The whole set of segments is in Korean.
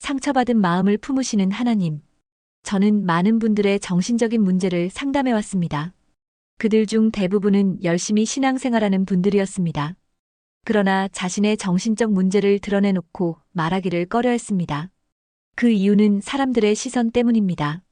상처받은 마음을 품으시는 하나님. 저는 많은 분들의 정신적인 문제를 상담해 왔습니다. 그들 중 대부분은 열심히 신앙생활하는 분들이었습니다. 그러나 자신의 정신적 문제를 드러내놓고 말하기를 꺼려했습니다. 그 이유는 사람들의 시선 때문입니다.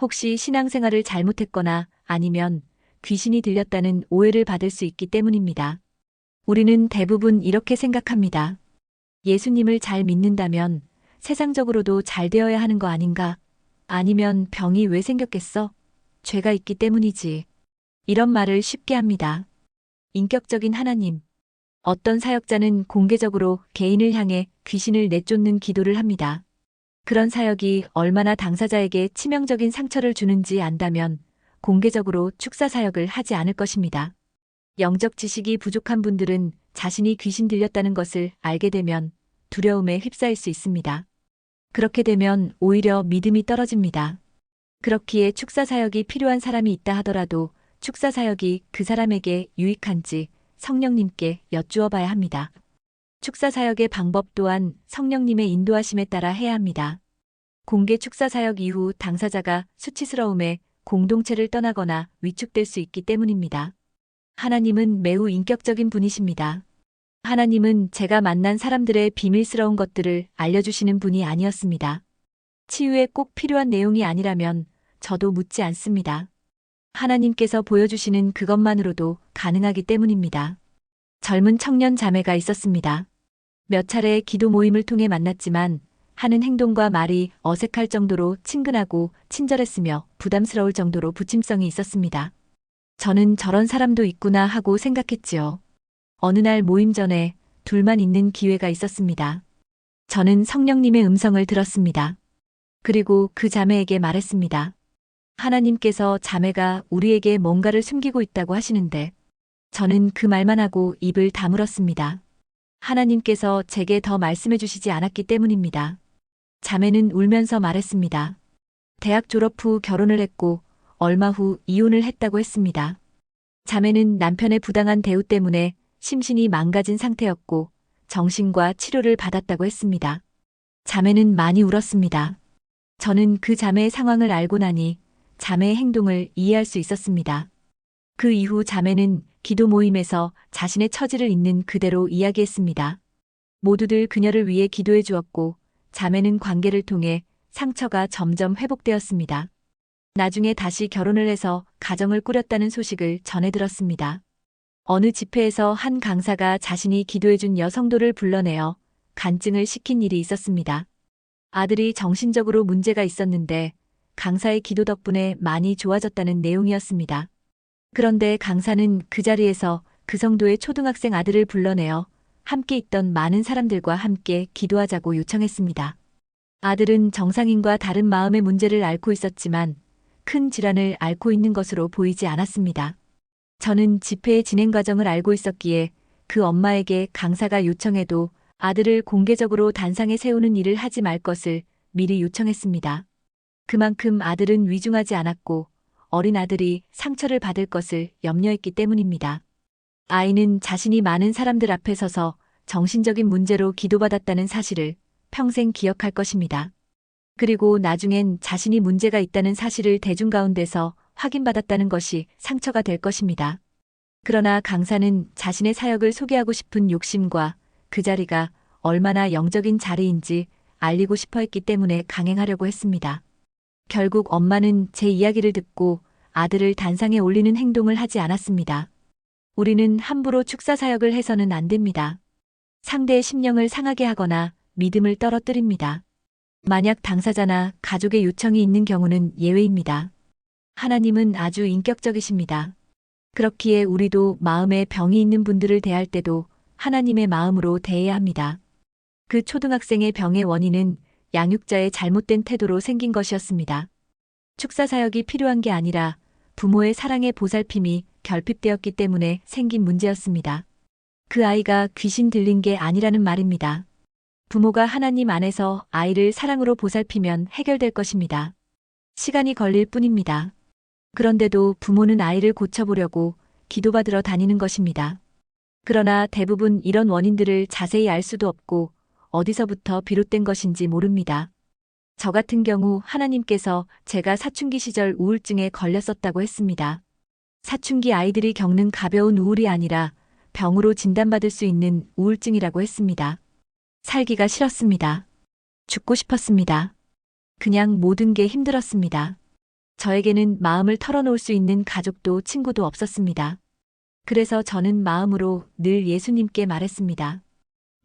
혹시 신앙생활을 잘못했거나 아니면 귀신이 들렸다는 오해를 받을 수 있기 때문입니다. 우리는 대부분 이렇게 생각합니다. 예수님을 잘 믿는다면 세상적으로도 잘 되어야 하는 거 아닌가? 아니면 병이 왜 생겼겠어? 죄가 있기 때문이지. 이런 말을 쉽게 합니다. 인격적인 하나님. 어떤 사역자는 공개적으로 개인을 향해 귀신을 내쫓는 기도를 합니다. 그런 사역이 얼마나 당사자에게 치명적인 상처를 주는지 안다면 공개적으로 축사 사역을 하지 않을 것입니다. 영적 지식이 부족한 분들은 자신이 귀신 들렸다는 것을 알게 되면 두려움에 휩싸일 수 있습니다. 그렇게 되면 오히려 믿음이 떨어집니다. 그렇기에 축사 사역이 필요한 사람이 있다 하더라도 축사 사역이 그 사람에게 유익한지 성령님께 여쭈어 봐야 합니다. 축사 사역의 방법 또한 성령님의 인도하심에 따라 해야 합니다. 공개 축사 사역 이후 당사자가 수치스러움에 공동체를 떠나거나 위축될 수 있기 때문입니다. 하나님은 매우 인격적인 분이십니다. 하나님은 제가 만난 사람들의 비밀스러운 것들을 알려주시는 분이 아니었습니다. 치유에 꼭 필요한 내용이 아니라면 저도 묻지 않습니다. 하나님께서 보여주시는 그것만으로도 가능하기 때문입니다. 젊은 청년 자매가 있었습니다. 몇 차례의 기도 모임을 통해 만났지만 하는 행동과 말이 어색할 정도로 친근하고 친절했으며 부담스러울 정도로 부침성이 있었습니다. 저는 저런 사람도 있구나 하고 생각했지요. 어느 날 모임 전에 둘만 있는 기회가 있었습니다. 저는 성령님의 음성을 들었습니다. 그리고 그 자매에게 말했습니다. 하나님께서 자매가 우리에게 뭔가를 숨기고 있다고 하시는데 저는 그 말만 하고 입을 다물었습니다. 하나님께서 제게 더 말씀해 주시지 않았기 때문입니다. 자매는 울면서 말했습니다. 대학 졸업 후 결혼을 했고 얼마 후 이혼을 했다고 했습니다. 자매는 남편의 부당한 대우 때문에 심신이 망가진 상태였고 정신과 치료를 받았다고 했습니다. 자매는 많이 울었습니다. 저는 그 자매의 상황을 알고 나니 자매의 행동을 이해할 수 있었습니다. 그 이후 자매는 기도 모임에서 자신의 처지를 있는 그대로 이야기했습니다. 모두들 그녀를 위해 기도해 주었고 자매는 관계를 통해 상처가 점점 회복되었습니다. 나중에 다시 결혼을 해서 가정을 꾸렸다는 소식을 전해 들었습니다. 어느 집회에서 한 강사가 자신이 기도해준 여성도를 불러내어 간증을 시킨 일이 있었습니다. 아들이 정신적으로 문제가 있었는데 강사의 기도 덕분에 많이 좋아졌다는 내용이었습니다. 그런데 강사는 그 자리에서 그 성도의 초등학생 아들을 불러내어 함께 있던 많은 사람들과 함께 기도하자고 요청했습니다. 아들은 정상인과 다른 마음의 문제를 앓고 있었지만 큰 질환을 앓고 있는 것으로 보이지 않았습니다. 저는 집회의 진행 과정을 알고 있었기에 그 엄마에게 강사가 요청해도 아들을 공개적으로 단상에 세우는 일을 하지 말 것을 미리 요청했습니다. 그만큼 아들은 위중하지 않았고 어린 아들이 상처를 받을 것을 염려했기 때문입니다. 아이는 자신이 많은 사람들 앞에 서서 정신적인 문제로 기도받았다는 사실을 평생 기억할 것입니다. 그리고 나중엔 자신이 문제가 있다는 사실을 대중 가운데서 확인받았다는 것이 상처가 될 것입니다. 그러나 강사는 자신의 사역을 소개하고 싶은 욕심과 그 자리가 얼마나 영적인 자리인지 알리고 싶어 했기 때문에 강행하려고 했습니다. 결국 엄마는 제 이야기를 듣고 아들을 단상에 올리는 행동을 하지 않았습니다. 우리는 함부로 축사 사역을 해서는 안 됩니다. 상대의 심령을 상하게 하거나 믿음을 떨어뜨립니다. 만약 당사자나 가족의 요청이 있는 경우는 예외입니다. 하나님은 아주 인격적이십니다. 그렇기에 우리도 마음에 병이 있는 분들을 대할 때도 하나님의 마음으로 대해야 합니다. 그 초등학생의 병의 원인은 양육자의 잘못된 태도로 생긴 것이었습니다. 축사 사역이 필요한 게 아니라 부모의 사랑의 보살핌이 결핍되었기 때문에 생긴 문제였습니다. 그 아이가 귀신 들린 게 아니라는 말입니다. 부모가 하나님 안에서 아이를 사랑으로 보살피면 해결될 것입니다. 시간이 걸릴 뿐입니다. 그런데도 부모는 아이를 고쳐보려고 기도받으러 다니는 것입니다. 그러나 대부분 이런 원인들을 자세히 알 수도 없고 어디서부터 비롯된 것인지 모릅니다. 저 같은 경우 하나님께서 제가 사춘기 시절 우울증에 걸렸었다고 했습니다. 사춘기 아이들이 겪는 가벼운 우울이 아니라 병으로 진단받을 수 있는 우울증이라고 했습니다. 살기가 싫었습니다. 죽고 싶었습니다. 그냥 모든 게 힘들었습니다. 저에게는 마음을 털어놓을 수 있는 가족도 친구도 없었습니다. 그래서 저는 마음으로 늘 예수님께 말했습니다.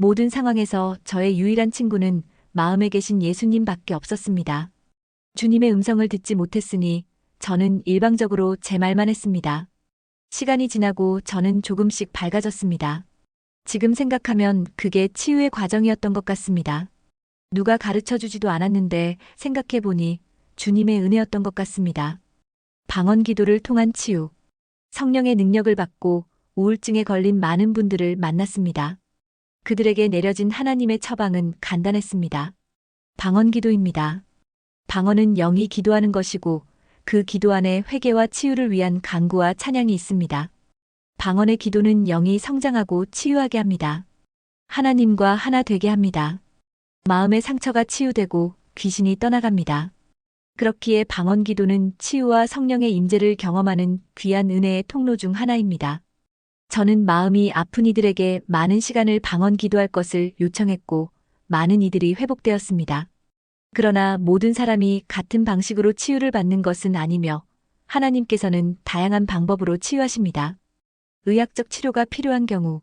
모든 상황에서 저의 유일한 친구는 마음에 계신 예수님밖에 없었습니다. 주님의 음성을 듣지 못했으니 저는 일방적으로 제 말만 했습니다. 시간이 지나고 저는 조금씩 밝아졌습니다. 지금 생각하면 그게 치유의 과정이었던 것 같습니다. 누가 가르쳐 주지도 않았는데 생각해보니 주님의 은혜였던 것 같습니다. 방언 기도를 통한 치유. 성령의 능력을 받고 우울증에 걸린 많은 분들을 만났습니다. 그들에게 내려진 하나님의 처방은 간단했습니다. 방언 기도입니다. 방언은 영이 기도하는 것이고 그 기도 안에 회개와 치유를 위한 간구와 찬양이 있습니다. 방언의 기도는 영이 성장하고 치유하게 합니다. 하나님과 하나 되게 합니다. 마음의 상처가 치유되고 귀신이 떠나갑니다. 그렇기에 방언 기도는 치유와 성령의 임재를 경험하는 귀한 은혜의 통로 중 하나입니다. 저는 마음이 아픈 이들에게 많은 시간을 방언 기도할 것을 요청했고 많은 이들이 회복되었습니다. 그러나 모든 사람이 같은 방식으로 치유를 받는 것은 아니며 하나님께서는 다양한 방법으로 치유하십니다. 의학적 치료가 필요한 경우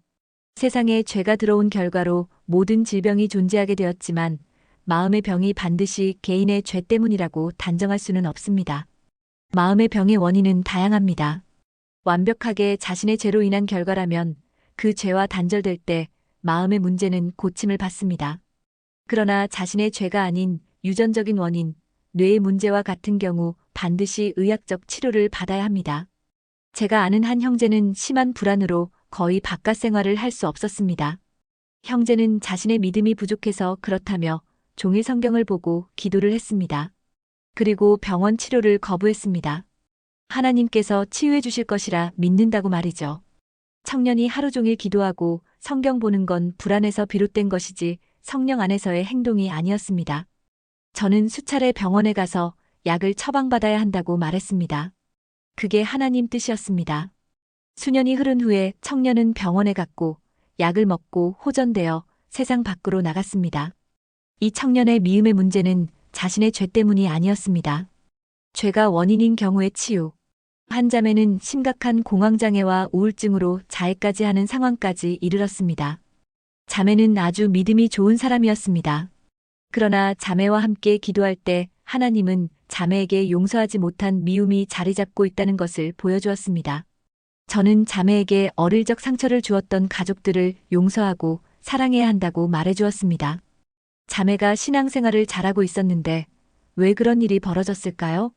세상에 죄가 들어온 결과로 모든 질병이 존재하게 되었지만 마음의 병이 반드시 개인의 죄 때문이라고 단정할 수는 없습니다. 마음의 병의 원인은 다양합니다. 완벽하게 자신의 죄로 인한 결과라면 그 죄와 단절될 때 마음의 문제는 고침을 받습니다. 그러나 자신의 죄가 아닌 유전적인 원인, 뇌의 문제와 같은 경우 반드시 의학적 치료를 받아야 합니다. 제가 아는 한 형제는 심한 불안으로 거의 바깥 생활을 할 수 없었습니다. 형제는 자신의 믿음이 부족해서 그렇다며 종일 성경을 보고 기도를 했습니다. 그리고 병원 치료를 거부했습니다. 하나님께서 치유해 주실 것이라 믿는다고 말이죠. 청년이 하루 종일 기도하고 성경 보는 건 불안에서 비롯된 것이지 성령 안에서의 행동이 아니었습니다. 저는 수차례 병원에 가서 약을 처방받아야 한다고 말했습니다. 그게 하나님 뜻이었습니다. 수년이 흐른 후에 청년은 병원에 갔고 약을 먹고 호전되어 세상 밖으로 나갔습니다. 이 청년의 미움의 문제는 자신의 죄 때문이 아니었습니다. 죄가 원인인 경우의 치유. 한 자매는 심각한 공황장애와 우울증으로 자해까지 하는 상황까지 이르렀습니다. 자매는 아주 믿음이 좋은 사람이었습니다. 그러나 자매와 함께 기도할 때 하나님은 자매에게 용서하지 못한 미움이 자리 잡고 있다는 것을 보여주었습니다. 저는 자매에게 어릴 적 상처를 주었던 가족들을 용서하고 사랑해야 한다고 말해주었습니다. 자매가 신앙생활을 잘하고 있었는데 왜 그런 일이 벌어졌을까요?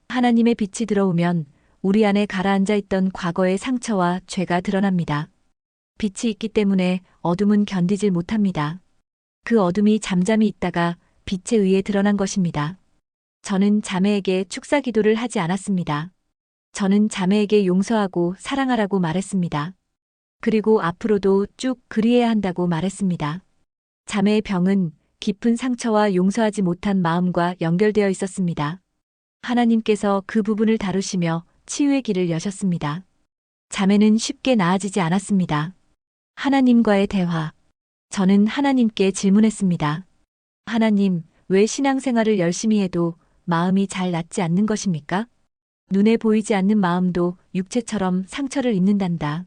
하나님의 빛이 들어오면 우리 안에 가라앉아 있던 과거의 상처와 죄가 드러납니다. 빛이 있기 때문에 어둠은 견디질 못합니다. 그 어둠이 잠잠히 있다가 빛에 의해 드러난 것입니다. 저는 자매에게 축사 기도를 하지 않았습니다. 저는 자매에게 용서하고 사랑하라고 말했습니다. 그리고 앞으로도 쭉 그리해야 한다고 말했습니다. 자매의 병은 깊은 상처와 용서하지 못한 마음과 연결되어 있었습니다. 하나님께서 그 부분을 다루시며 치유의 길을 여셨습니다. 자매는 쉽게 나아지지 않았습니다. 하나님과의 대화. 저는 하나님께 질문했습니다. 하나님, 왜 신앙생활을 열심히 해도 마음이 잘 낫지 않는 것입니까? 눈에 보이지 않는 마음도 육체처럼 상처를 입는단다.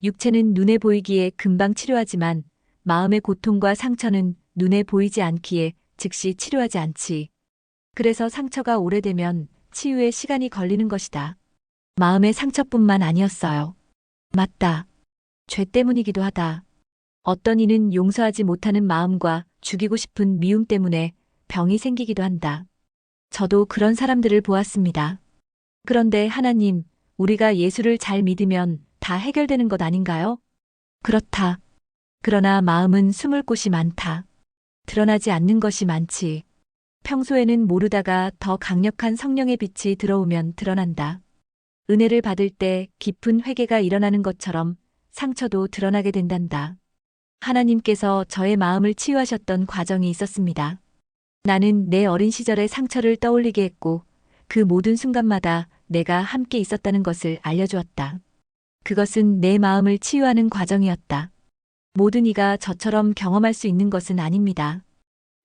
육체는 눈에 보이기에 금방 치료하지만 마음의 고통과 상처는 눈에 보이지 않기에 즉시 치료하지 않지. 그래서 상처가 오래되면 치유에 시간이 걸리는 것이다. 마음의 상처뿐만 아니었어요. 맞다. 죄 때문이기도 하다. 어떤 이는 용서하지 못하는 마음과 죽이고 싶은 미움 때문에 병이 생기기도 한다. 저도 그런 사람들을 보았습니다. 그런데 하나님, 우리가 예수를 잘 믿으면 다 해결되는 것 아닌가요? 그렇다. 그러나 마음은 숨을 곳이 많다. 드러나지 않는 것이 많지. 평소에는 모르다가 더 강력한 성령의 빛이 들어오면 드러난다. 은혜를 받을 때 깊은 회개가 일어나는 것처럼 상처도 드러나게 된단다. 하나님께서 저의 마음을 치유하셨던 과정이 있었습니다. 나는 내 어린 시절의 상처를 떠올리게 했고 그 모든 순간마다 내가 함께 있었다는 것을 알려주었다. 그것은 내 마음을 치유하는 과정이었다. 모든 이가 저처럼 경험할 수 있는 것은 아닙니다.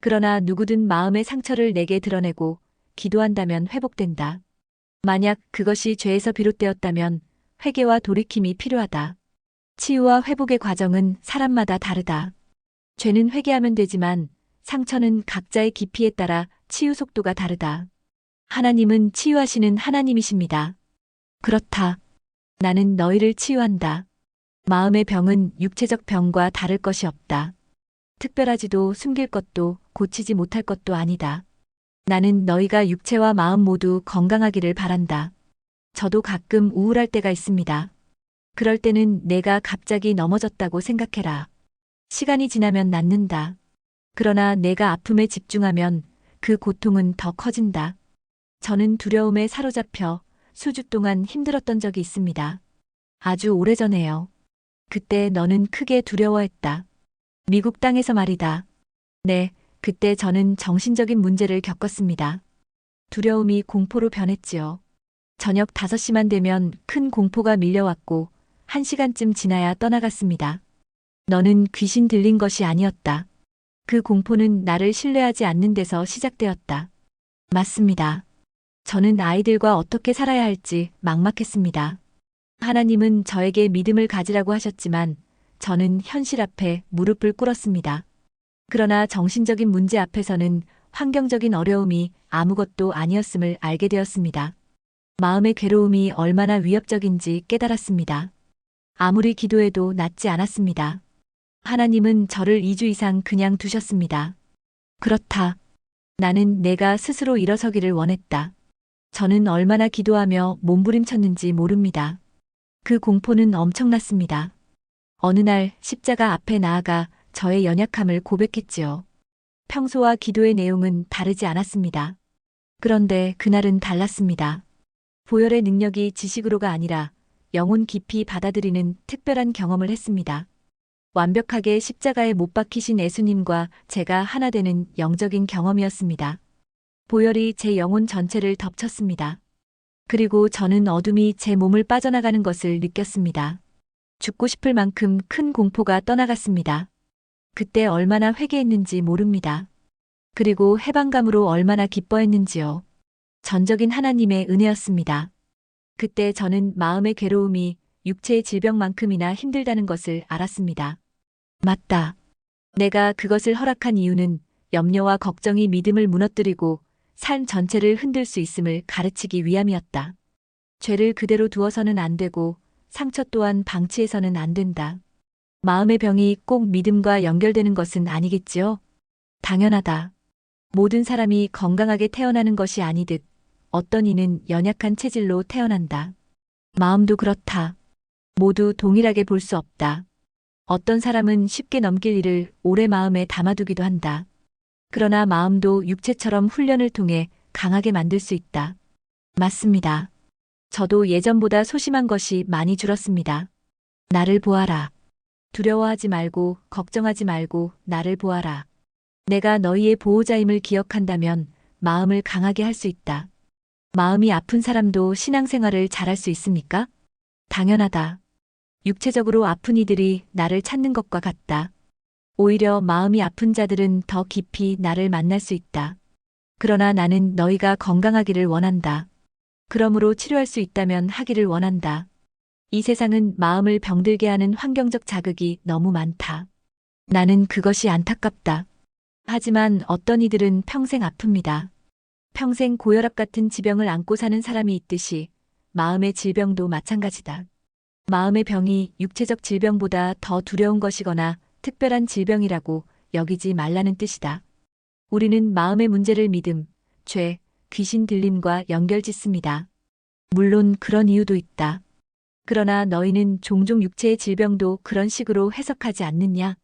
그러나 누구든 마음의 상처를 내게 드러내고 기도한다면 회복된다. 만약 그것이 죄에서 비롯되었다면 회개와 돌이킴이 필요하다. 치유와 회복의 과정은 사람마다 다르다. 죄는 회개하면 되지만 상처는 각자의 깊이에 따라 치유 속도가 다르다. 하나님은 치유하시는 하나님이십니다. 그렇다. 나는 너희를 치유한다. 마음의 병은 육체적 병과 다를 것이 없다. 특별하지도 숨길 것도 고치지 못할 것도 아니다. 나는 너희가 육체와 마음 모두 건강하기를 바란다. 저도 가끔 우울할 때가 있습니다. 그럴 때는 내가 갑자기 넘어졌다고 생각해라. 시간이 지나면 낫는다. 그러나 내가 아픔에 집중하면 그 고통은 더 커진다. 저는 두려움에 사로잡혀 수주 동안 힘들었던 적이 있습니다. 아주 오래전에요. 그때 너는 크게 두려워했다. 미국 땅에서 말이다. 네, 그때 저는 정신적인 문제를 겪었습니다. 두려움이 공포로 변했지요. 저녁 5시만 되면 큰 공포가 밀려왔고 1시간쯤 지나야 떠나갔습니다. 너는 귀신 들린 것이 아니었다. 그 공포는 나를 신뢰하지 않는 데서 시작되었다. 맞습니다. 저는 아이들과 어떻게 살아야 할지 막막했습니다. 하나님은 저에게 믿음을 가지라고 하셨지만 저는 현실 앞에 무릎을 꿇었습니다. 그러나 정신적인 문제 앞에서는 환경적인 어려움이 아무것도 아니었음을 알게 되었습니다. 마음의 괴로움이 얼마나 위협적인지 깨달았습니다. 아무리 기도해도 낫지 않았습니다. 하나님은 저를 2주 이상 그냥 두셨습니다. 그렇다. 나는 내가 스스로 일어서기를 원했다. 저는 얼마나 기도하며 몸부림쳤는지 모릅니다. 그 공포는 엄청났습니다. 어느 날 십자가 앞에 나아가 저의 연약함을 고백했지요. 평소와 기도의 내용은 다르지 않았습니다. 그런데 그날은 달랐습니다. 보혈의 능력이 지식으로가 아니라 영혼 깊이 받아들이는 특별한 경험을 했습니다. 완벽하게 십자가에 못 박히신 예수님과 제가 하나 되는 영적인 경험이었습니다. 보혈이 제 영혼 전체를 덮쳤습니다. 그리고 저는 어둠이 제 몸을 빠져나가는 것을 느꼈습니다. 죽고 싶을 만큼 큰 공포가 떠나갔습니다. 그때 얼마나 회개했는지 모릅니다. 그리고 해방감으로 얼마나 기뻐했는지요. 전적인 하나님의 은혜였습니다. 그때 저는 마음의 괴로움이 육체의 질병만큼이나 힘들다는 것을 알았습니다. 맞다. 내가 그것을 허락한 이유는 염려와 걱정이 믿음을 무너뜨리고 삶 전체를 흔들 수 있음을 가르치기 위함이었다. 죄를 그대로 두어서는 안 되고 상처 또한 방치해서는 안 된다. 마음의 병이 꼭 믿음과 연결되는 것은 아니겠지요? 당연하다. 모든 사람이 건강하게 태어나는 것이 아니듯 어떤 이는 연약한 체질로 태어난다. 마음도 그렇다. 모두 동일하게 볼 수 없다. 어떤 사람은 쉽게 넘길 일을 오래 마음에 담아두기도 한다. 그러나 마음도 육체처럼 훈련을 통해 강하게 만들 수 있다. 맞습니다. 저도 예전보다 소심한 것이 많이 줄었습니다. 나를 보아라. 두려워하지 말고 걱정하지 말고 나를 보아라. 내가 너희의 보호자임을 기억한다면 마음을 강하게 할 수 있다. 마음이 아픈 사람도 신앙생활을 잘할 수 있습니까? 당연하다. 육체적으로 아픈 이들이 나를 찾는 것과 같다. 오히려 마음이 아픈 자들은 더 깊이 나를 만날 수 있다. 그러나 나는 너희가 건강하기를 원한다. 그러므로 치료할 수 있다면 하기를 원한다. 이 세상은 마음을 병들게 하는 환경적 자극이 너무 많다. 나는 그것이 안타깝다. 하지만 어떤 이들은 평생 아픕니다. 평생 고혈압 같은 지병을 안고 사는 사람이 있듯이 마음의 질병도 마찬가지다. 마음의 병이 육체적 질병보다 더 두려운 것이거나 특별한 질병이라고 여기지 말라는 뜻이다. 우리는 마음의 문제를 믿음, 죄, 귀신 들림과 연결짓습니다. 물론 그런 이유도 있다. 그러나 너희는 종종 육체의 질병도 그런 식으로 해석하지 않느냐?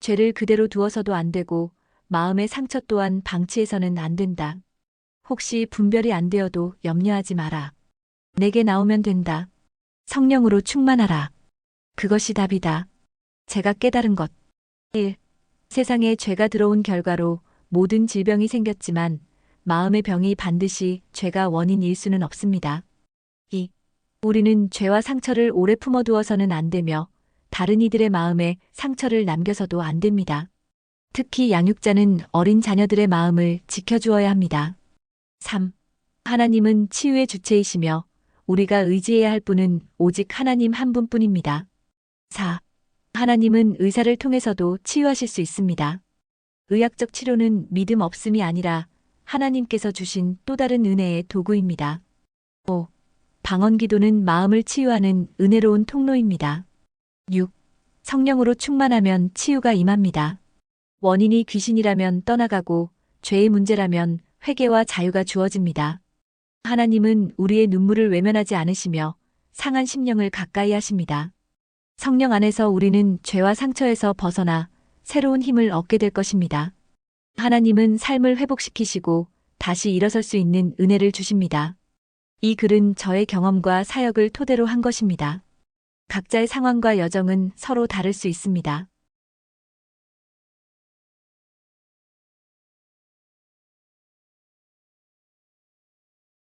죄를 그대로 두어서도 안 되고 마음의 상처 또한 방치해서는 안 된다. 혹시 분별이 안 되어도 염려하지 마라. 내게 나오면 된다. 성령으로 충만하라. 그것이 답이다. 제가 깨달은 것. 1. 세상에 죄가 들어온 결과로 모든 질병이 생겼지만 마음의 병이 반드시 죄가 원인일 수는 없습니다. 2. 우리는 죄와 상처를 오래 품어두어서는 안 되며 다른 이들의 마음에 상처를 남겨서도 안 됩니다. 특히 양육자는 어린 자녀들의 마음을 지켜주어야 합니다. 3. 하나님은 치유의 주체이시며 우리가 의지해야 할 분은 오직 하나님 한 분뿐입니다. 4. 하나님은 의사를 통해서도 치유하실 수 있습니다. 의학적 치료는 믿음 없음이 아니라 하나님께서 주신 또 다른 은혜의 도구입니다. 5. 방언 기도는 마음을 치유하는 은혜로운 통로입니다. 6. 성령으로 충만하면 치유가 임합니다. 원인이 귀신이라면 떠나가고 죄의 문제라면 회개와 자유가 주어집니다. 하나님은 우리의 눈물을 외면하지 않으시며 상한 심령을 가까이 하십니다. 성령 안에서 우리는 죄와 상처에서 벗어나 새로운 힘을 얻게 될 것입니다. 하나님은 삶을 회복시키시고 다시 일어설 수 있는 은혜를 주십니다. 이 글은 저의 경험과 사역을 토대로 한 것입니다. 각자의 상황과 여정은 서로 다를 수 있습니다.